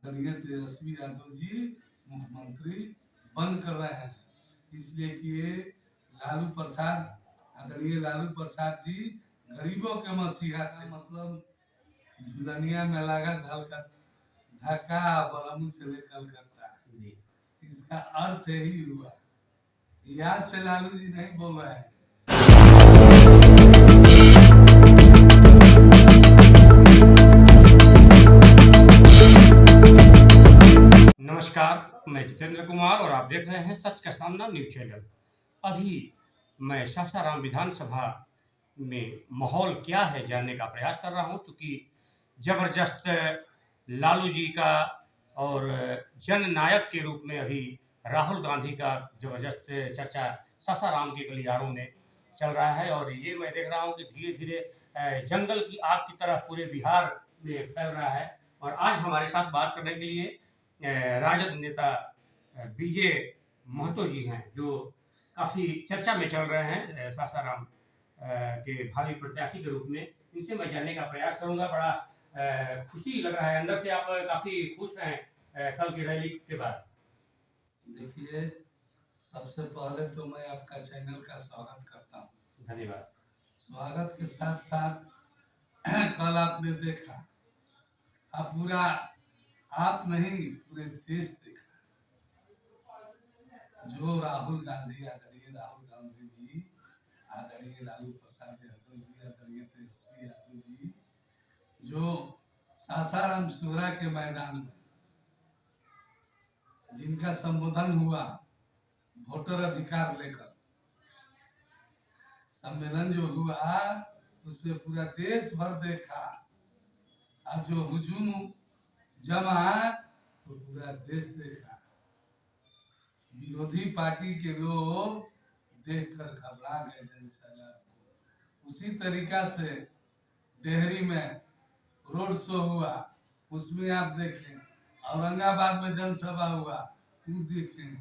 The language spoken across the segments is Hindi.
आदरणीय तेजस्वी यादव जी मुख्यमंत्री बंद कर रहे हैं, इसलिए कि ये लालू प्रसाद, आदरणीय लालू प्रसाद जी गरीबों के मसीहा थे। मतलब झुलनिया में लगा धक्का बलमू चले कलकत्ता, इसका अर्थ यही हुआ। याद से लालू जी नहीं बोल रहे हैं। नमस्कार, मैं जितेंद्र कुमार और आप देख रहे हैं सच का सामना न्यूज चैनल। अभी मैं सासाराम विधानसभा में माहौल क्या है जानने का प्रयास कर रहा हूं, चूँकि जबरदस्त लालू जी का और जननायक के रूप में अभी राहुल गांधी का जबरदस्त चर्चा सासाराम के गलियारों में चल रहा है। और ये मैं देख रहा हूं कि धीरे-धीरे जंगल की आग की तरह पूरे बिहार में फैल रहा है। और आज हमारे साथ बात करने के लिए राजद नेता विजय महतो जी हैं, जो काफ़ी चर्चा में चल रहे हैं सासाराम के भावी प्रत्याशी के रूप में। इनसे मैं जानने का प्रयास करूंगा। बड़ा खुशी लग रहा है अंदर से, आप काफ़ी खुश हैं कल की रैली के बाद। देखिए, सबसे पहले तो मैं आपका चैनल का स्वागत करता हूँ। धन्यवाद। स्वागत के साथ साथ कल आपने देखा, आप नहीं पूरे देश देखा, जो राहुल गांधी, आदरणीय राहुल गांधी जी, आदरणीय लालू प्रसाद यादव जी, आदरणीय तेजस्वी यादव जी, जो सासाराम सुगरा के मैदान में जिनका संबोधन हुआ वोटर अधिकार लेकर, सम्मेलन जो हुआ उसमें पूरा देश भर देखा, और जो हुजूम जमा तो पूरा देश देखा। विरोधी पार्टी के लोग देखकर घबरा गए जनसभा को। उसी तरीका से डेहरी में रोड शो हुआ, उसमें आप देखें, औरंगाबाद में जनसभा हुआ, वो देखें,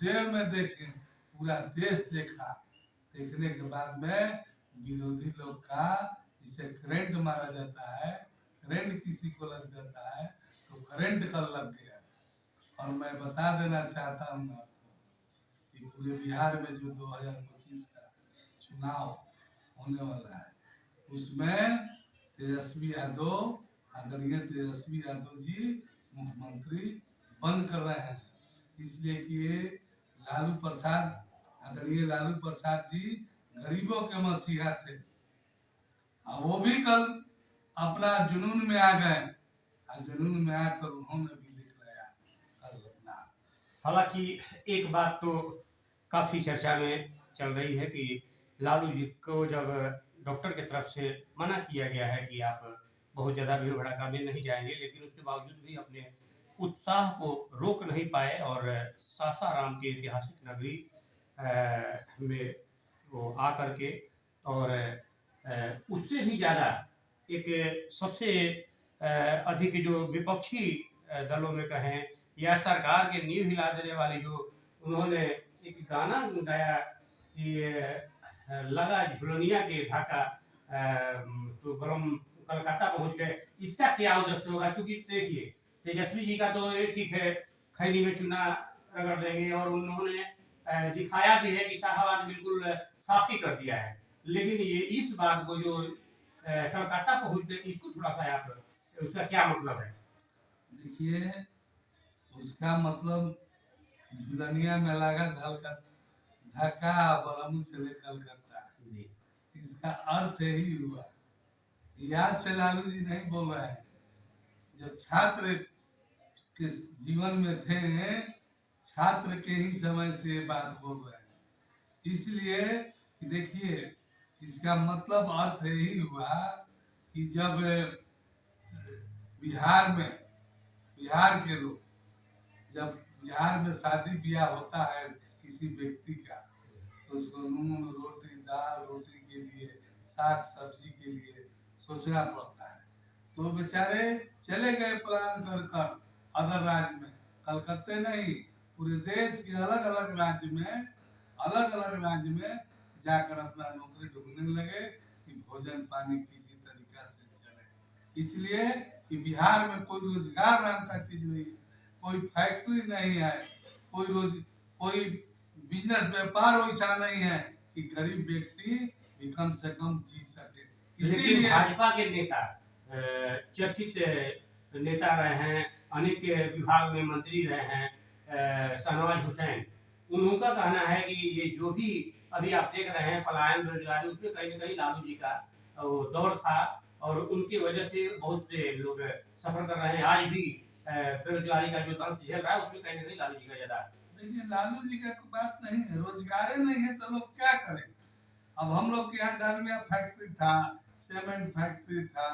देव में देखें, पूरा देश देखा। देखने के बाद में विरोधी लोग का, जिसे करंट मारा जाता है, करंट किसी को लग जाता है तो करंट कल लग गया। और मैं बता देना चाहता हूँ आपको कि पूरे बिहार में जो 2025 का चुनाव होने वाला है, उसमें तेजस्वी यादव, आदरणीय तेजस्वी यादव जी मुख्यमंत्री बंद कर रहे हैं, इसलिए कि ये लालू प्रसाद, आदरणीय लालू प्रसाद जी गरीबों के मसीहा थे। और वो भी कल अपना जुनून में आ गए, और जुनून में आकर उन्होंने भी दिखलाया कल अपना। हालांकि एक बात तो काफ़ी चर्चा में चल रही है कि लालू जी को जब डॉक्टर की तरफ से मना किया गया है कि आप बहुत ज़्यादा भीड़ भड़ाका में नहीं जाएंगे, लेकिन उसके बावजूद भी अपने उत्साह को रोक नहीं पाए और सासाराम के ऐतिहासिक नगरी में वो आकर के, और उससे भी ज़्यादा एक सबसे अधिक जो विपक्षी दलों में कहें या सरकार के नींव हिला देने वाली, जो उन्होंने एक गाना गाया कि लगा झुलनिया के धाका तो बरम कलकत्ता पहुंच गए। इसका क्या उद्देश्य होगा? चूंकि देखिए, तेजस्वी जी का तो ये ठीक है, खैनी में चूना रगड़ देंगे, और उन्होंने दिखाया भी है कि शाहबाद बिल्कुल साफ ही कर दिया है। लेकिन ये इस बात को जो कलकत्ता पहुंच गए, इसको थोड़ा सा आप, उसका क्या मतलब है? देखिए, उसका मतलब झुलनिया में लगा धक्का बलमू चले कलकत्ता, इसका अर्थ यही हुआ। याद से लालू जी नहीं बोल रहे हैं। जब छात्र के जीवन में थे, छात्र के ही समय से बात बोल रहे हैं, इसलिए देखिए, इसका मतलब अर्थ यही हुआ कि जब बिहार के लोग, जब बिहार में शादी ब्याह होता है किसी व्यक्ति का, तो उसको नून रोटी, दाल रोटी के लिए, साग सब्जी के लिए सोचना पड़ता है। तो बेचारे चले गए प्लान कर अदर राज्य में, कलकत्ते नहीं, पूरे देश के अलग अलग राज्य में जाकर अपना नौकरी ढूंढने लगे कि भोजन पानी किसी तरीका से चले। इसलिए कि बिहार में कोई रोजगार नाम का चीज नहीं है, कोई फैक्ट्री नहीं है, कोई बिजनेस व्यापार वैसा नहीं है कि गरीब व्यक्ति भी कम से कम जी सके। लेकिन इसीलिए भाजपा के नेता चर्चित नेता रहे हैं, अनेक विभाग में मंत्री रहे हैं, शहनवाज हुसैन, उनका कहना है कि ये जो भी अभी आप देख रहे हैं पलायन बेरोजगारी, उसमें कहीं ना कहीं लालू जी का वो दौर था और उनकी वजह से बहुत से लोग सफर कर रहे हैं। आज भी बेरोजगारी का जो दंश झेल रहा है उसमें कहीं ना कहीं लालू जी का ज्यादा। देखिए, लालू जी का कोई बात नहीं है, रोजगार नहीं है तो लोग क्या करें। अब हम लोग के यहाँ डालमिया फैक्ट्री था, सीमेंट फैक्ट्री था,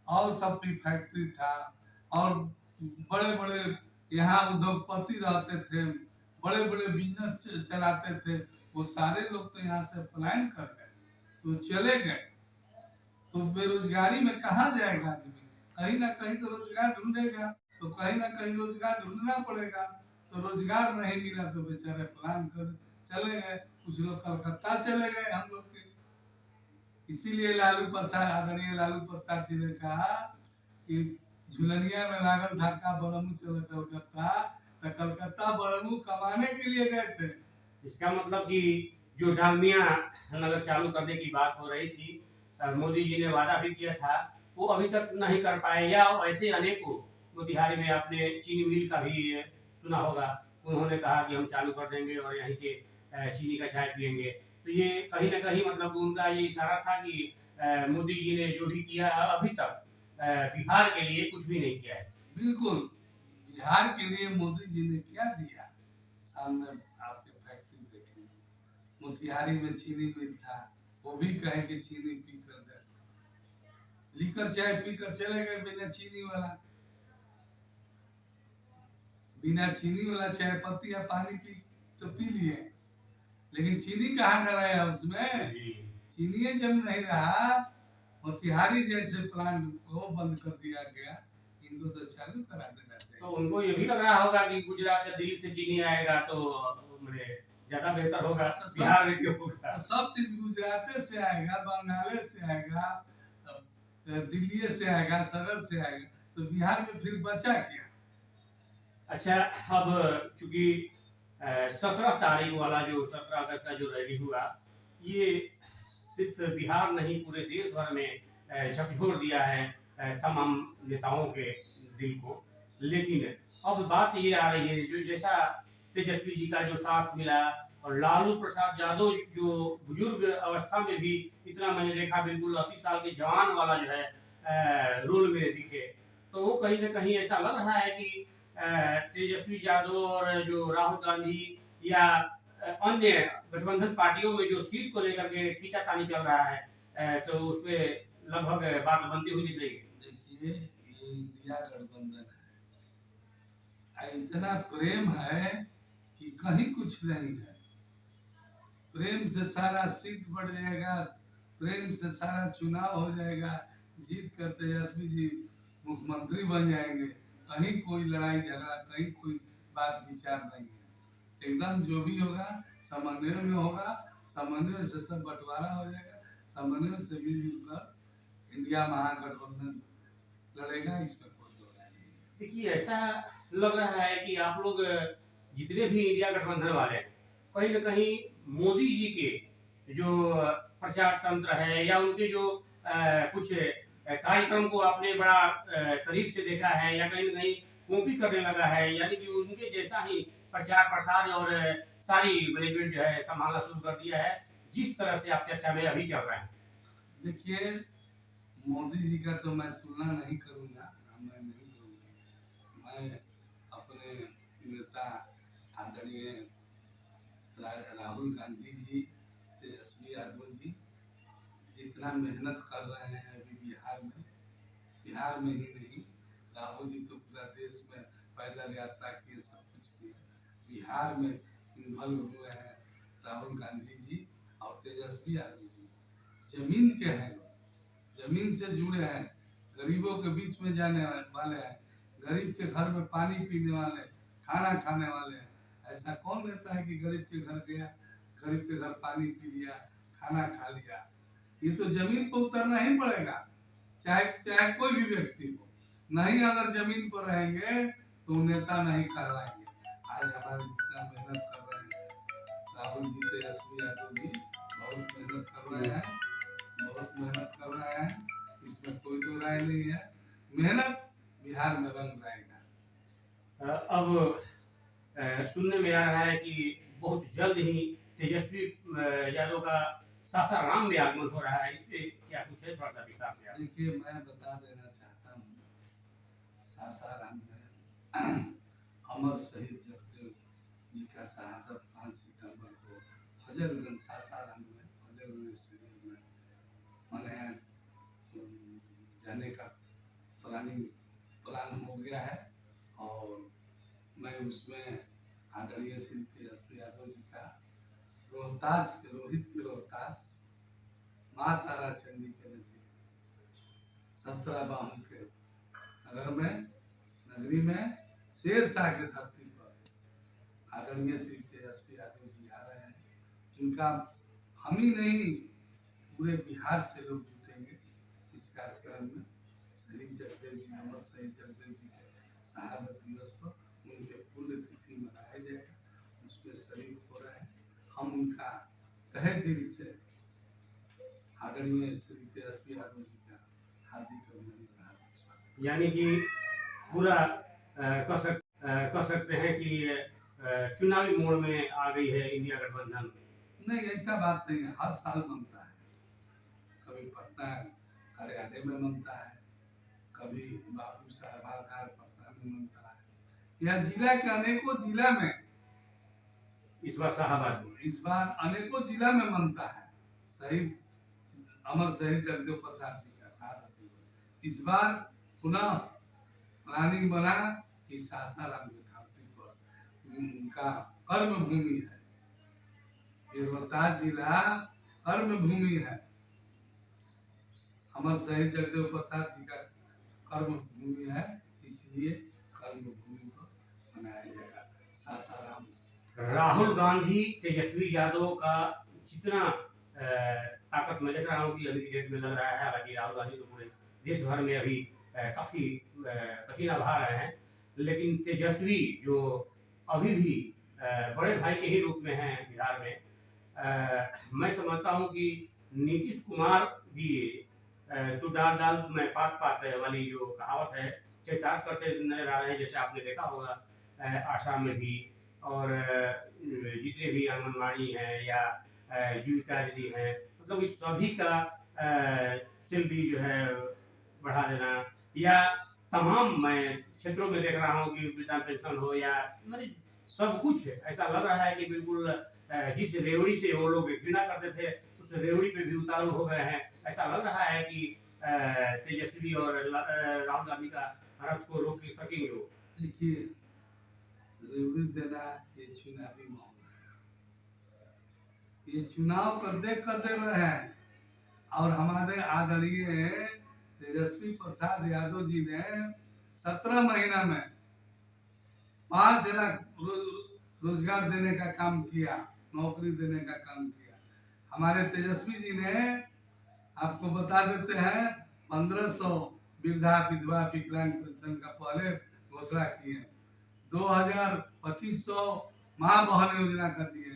और सब भी फैक्ट्री था, और बड़े बड़े यहाँ उद्योगपति रहते थे, बड़े बड़े बिजनेस चलाते थे, वो सारे लोग तो यहाँ से पलायन कर गए, तो चले गए। तो बेरोजगारी में कहाँ जाएगा आदमी, कहीं ना कहीं तो रोजगार ढूंढेगा, तो कहीं ना कहीं रोजगार ढूंढना पड़ेगा। तो रोजगार नहीं मिला तो बेचारे प्लान कर चले गए, कुछ लोग कलकत्ता चले गए हम लोग के। इसीलिए लालू प्रसाद, आदरणीय लालू प्रसाद जी ने कहा कि झुलनिया में लागल धक्का बरमू चले कलकत्ता, तो कलकत्ता बरमू कमाने के लिए गए थे। इसका मतलब कि जो डालमिया नगर चालू करने की बात हो रही थी, मोदी जी ने वादा भी किया था, वो अभी तक नहीं कर पाए, या ऐसे अनेकों। मोतिहारी में आपने चीनी मिल का भी सुना होगा, उन्होंने कहा कि हम चालू कर देंगे और यहीं के चीनी का चाय पियेंगे। तो ये कहीं ना कहीं मतलब उनका ये इशारा था कि मोदी जी ने जो भी किया अभी तक बिहार के लिए कुछ भी नहीं किया है। बिल्कुल, बिहार के लिए मोदी जी ने क्या दिया, सामने आपके फैक्ट्री देखें, मोतिहारी में चीनी मिल था, वो भी कहे कि चीनी पी कर गए, लीकर चाय पी कर चले गए, बिना चीनी वाला, बिना चीनी वाला चाय पत्ती या पानी पी तो पी लिए, लेकिन चीनी कहाँ डलाया उसमें। चीनी जब नहीं रहा, मोतिहारी जैसे प्लांट को बंद कर दिया गया, इनको तो चालू करा देना चाहिए। तो उनको ये भी लग रहा होगा कि गुजरात या दिल्ली से चीनी आएगा तो ज्यादा बेहतर होगा, बिहार में क्यों होगा। तो सब चीज गुजरात से आएगा, बंगाल से आएगा, दिल्ली से आएगा, सगर से आएगा, तो बिहार में फिर बचा क्या। अच्छा, अब चूंकि 17 तारीख वाला जो 17 अगस्त का जो रैली हुआ, ये सिर्फ बिहार नहीं पूरे देश भर में झकझोर दिया है तमाम नेताओं के दिल को। लेकिन अब बात ये आ रही है, जो जैसा तेजस्वी जी का जो साथ मिला और लालू प्रसाद यादव जो बुजुर्ग अवस्था में भी इतना मैंने देखा बिल्कुल 80 साल के जवान वाला जो है रोल में दिखे, तो वो कहीं ना कहीं ऐसा लग रहा है कि तेजस्वी यादव और जो राहुल गांधी या अन्य गठबंधन पार्टियों में जो सीट को लेकर के खींचातानी चल रहा है, तो उसपे लगभग बात बनती हुई दिख रही है। देखिए, ये इंडिया गठबंधन है, इतना प्रेम है कि कहीं कुछ नहीं है। प्रेम से सारा सीट बढ़ जाएगा, प्रेम से सारा चुनाव हो जाएगा, जीत कर तेजस्वी जी मुख्यमंत्री बन जाएंगे, कहीं कोई लड़ाई झगड़ा, कहीं कोई बात विचार नहीं है। एकदम जो भी होगा समन्वय में होगा, समन्वय से सब बंटवारा हो जाएगा, समन्वय से मिलजुल कर इंडिया महागठबंधन लड़ेगा, इसमें कोई दो राय नहीं। देखिए, ऐसा लग रहा है कि आप लोग जितने भी इंडिया गठबंधन वाले हैं, कहीं ना कहीं मोदी जी के जो प्रचार तंत्र है या उनके जो कुछ कार्यक्रम को आपने बड़ा करीब से देखा है या कहीं ना कहीं कॉपी करने लगा है, यानी कि उनके जैसा ही प्रचार प्रसार और सारी मैनेजमेंट जो है संभालना शुरू कर दिया है, जिस तरह से आप चर्चा में अभी चल रहे हैं। देखिए, मोदी जी का तो मैं तुलना नहीं करूंगा, मैं नहीं करूंगा। मैं अपने नेता आदरणीय राहुल गांधी जी, तेजस्वी यादव जी जितना मेहनत कर रहे हैं अभी बिहार में ही नहीं, राहुल जी तो पूरा देश में पैदल यात्रा किए, सब कुछ किए, बिहार में इन्वॉल्व हुए हैं राहुल गांधी जी और तेजस्वी यादव जी। जमीन के हैं, जमीन से जुड़े हैं, गरीबों के बीच में जाने वाले हैं, गरीब के घर में पानी पीने वाले, खाना खाने वाले हैं। ऐसा कौन रहता है कि गरीब के घर गया, गरीब के घर पानी पी लिया, खाना खा लिया। ये तो जमीन पर उतरना ही पड़ेगा। चाहे चाहे कोई भी व्यक्ति हो, नहीं अगर जमीन पर रहेंगे तो नेता नहीं कहलाएंगे। आज हमारे जितना मेहनत कर रहे हैं राहुल जी, तेजस्वी यादव जी बहुत मेहनत कर रहे हैं, बहुत मेहनत कर रहे हैं, इसमें कोई दो राय नहीं है। मेहनत बिहार में रंग लाएगा। अब सुनने में आ रहा है कि बहुत जल्द ही तेजस्वी यादव का सासाराम में आगमन हो रहा है, इस पे क्या कुछ है, थोड़ा सा विस्तार से आप। देखिए, मैं बता देना चाहता हूँ, सासाराम में अमर शहीद जगदेव जी का शहादत 5 सितंबर को हजरगंज सासाराम में हजरगंज स्टेडियम में मनाया जाने का प्लान हो गया है। और मैं उसमें आदरणीय श्री तेजस्वी यादव जी का रोहतास के रोहतास माँ तारा चंडी के नजदीक शस्त्रा बाहू के नगरी में शेरशाह के धरती पर आदरणीय श्री तेजस्वी यादव जी आ रहे हैं। इनका हम ही नहीं पूरे बिहार से लोग जुटेंगे इस कार्यक्रम में। शहीद जगदेव जी, अमर शहीद जगदेव जी के शहादत दिवस पर उनके पुण्यतिथि मनाया जाएगा, उसमें शरीक हो रहे हैं। हम उनका तहे दिल से आदरणीय श्री तेजस्वी यादव जी का हार्दिक अभिनंदन। यानी कि पूरा कह सकते हैं कि चुनावी मोड़ में आ गई है इंडिया गठबंधन। नहीं, ऐसा बात नहीं है, हर साल बनता है। कभी पटना कार्यालय में बनता है, कभी बाबू साहबागार पटना में बनता है, या जिला के अनेकों जिला में, इस बार शाहबाद में, इस बार अनेकों जिला में बनता है। शहीद अमर शहीद जगदेव प्रसाद जी का शहादत दिवस इस बार पुनः प्लानिंग बना कि सासाराम की धरती पर उनका कर्म भूमि है। ये रोहतास जिला कर्म भूमि है, अमर शहीद जगदेव प्रसाद जी का कर्म भूमि है, इसलिए कर्म भूमि को मनाया जाएगा सासाराम। राहुल गांधी तेजस्वी यादव का जितना ताकत मैं देख रहा हूँ कि अभी की डेट में लग रहा है, हालांकि राहुल गांधी तो पूरे देश भर में अभी काफी पसीना बहा रहे हैं, लेकिन तेजस्वी जो अभी भी बड़े भाई के ही रूप में हैं बिहार में, मैं समझता हूँ कि नीतीश कुमार भी तो डाल डाल में पात पात वाली जो कहावत है चरितार्थ करते नजर आ रहे हैं। जैसे आपने देखा होगा आसाम में भी, और जितने भी आंगनबाड़ी हैं या जीविका दीदी हैं, मतलब इस सभी का सैलरी जो है बढ़ा देना, या तमाम मैं क्षेत्रों में देख रहा हूँ कि वृद्धा पेंशन हो या मतलब सब कुछ ऐसा लग रहा है कि बिल्कुल जिस रेवड़ी से वो लोग घृणा करते थे उस रेवड़ी पे भी उतारू हो गए हैं। ऐसा लग रहा है कि तेजस्वी और राहुल गांधी का रथ को रोक सकेंगे वो। देखिए, रेवड़ी देना ये चुनावी माहौल है, ये चुनाव कर दे रहे हैं। और हमारे आदरणीय तेजस्वी प्रसाद यादव जी ने 17 महीना में 5 लाख रोजगार देने का काम किया, नौकरी देने का काम किया। हमारे तेजस्वी जी ने, आपको बता देते हैं, 1500 वृद्धा विधवा विकलांग पेंशन का पहले घोषणा किए, 2500 माँ बहन योजना कर दिए,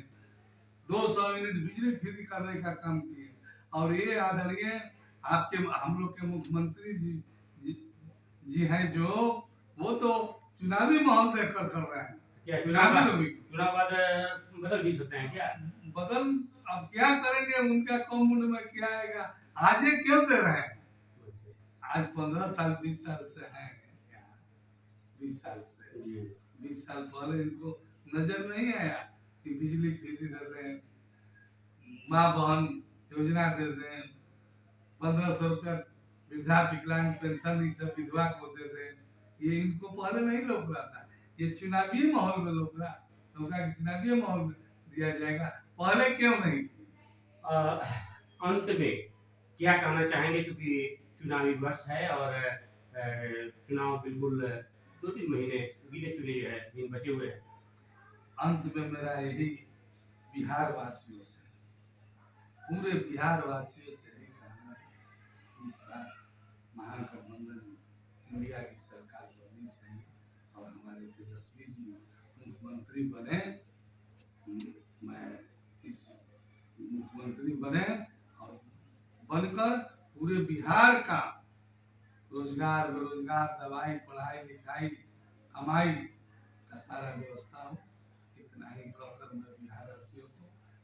200 यूनिट बिजली फ्री करने का काम किए। और ये आदरणीय आपके हम लोग के मुख्यमंत्री जी हैं जो, वो तो चुनावी माहौल देखकर कर रहे हैं। क्या चुनाव बाद बदल भी सकते हैं क्या? बदल अब क्या करेंगे, उनका कम उम्र में क्या आएगा, आज ये क्यों दे रहे हैं? आज 15 साल 20 साल से हैं, 20 साल से 20 साल पहले इनको नजर नहीं आया कि बिजली फ्री दे रहे हैं, माँ बहन योजना दे रहे हैं, 1500 रुपया वृद्धा विकलांग पेंशन ये सब विधवा को दे रहे हैं। ये इनको पहले नहीं लोग रहा था, ये चुनावी माहौल में लोग रहा, चुनावी माहौल में दिया जाएगा, पहले क्यों नहीं? अंत में क्या कहना चाहेंगे, चूंकि चुनावी वर्ष है और चुनाव बिल्कुल 2-3 महीने गिने चुने जो है दिन बचे हुए हैं। अंत में मेरा यही बिहार वासियों से, पूरे बिहार वासियों से यही कहना है कि इस बार महागठबंधन इंडिया की सरकार बननी चाहिए और हमारे तेजस्वी जी मुख्यमंत्री बने। मैं इस मुख्यमंत्री बने और बनकर पूरे बिहार का रोजगार बेरोजगार दवाई पढ़ाई लिखाई कमाई का सारा व्यवस्था हो। इतना ही कहकर मैं बिहारवासियों को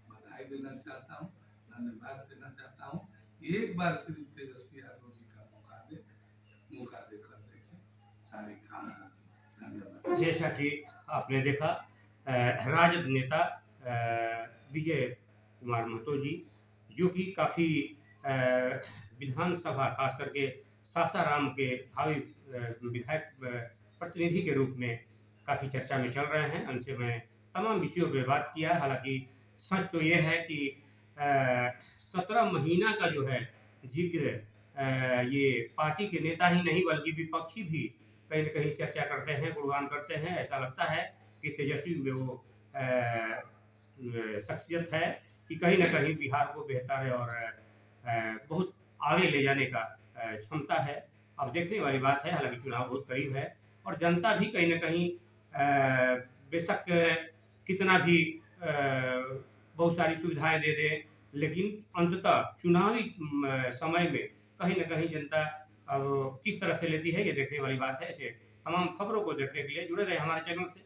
बधाई देना चाहता हूँ, धन्यवाद देना चाहता हूँ कि एक बार श्री तेजस्वी यादव जी का मौका देकर देखें, सारे काम होंगे। धन्यवाद। जैसा कि आपने देखा राजद नेता विजय कुमार महतो जी, जो कि काफ़ी विधानसभा खास करके सासाराम के भावी विधायक प्रतिनिधि के रूप में काफ़ी चर्चा में चल रहे हैं। उनसे मैं तमाम विषयों पे बात किया। हालांकि सच तो ये है कि 17 महीना का जो है जिक्र ये पार्टी के नेता ही नहीं बल्कि विपक्षी भी कहीं न कहीं चर्चा करते हैं, गुणगान करते हैं। ऐसा लगता है कि तेजस्वी में वो शख्सियत है कि कहीं न कहीं बिहार को बेहतर और बहुत आगे ले जाने का क्षमता है। अब देखने वाली बात है, हालांकि चुनाव बहुत करीब है और जनता भी कहीं न कहीं बेशक कितना भी बहुत सारी सुविधाएं दे दे, लेकिन अंततः चुनावी समय में कहीं न कहीं जनता अब किस तरह से लेती है, ये देखने वाली बात है। ऐसे तमाम खबरों को देखने के लिए जुड़े रहे हमारे चैनल से।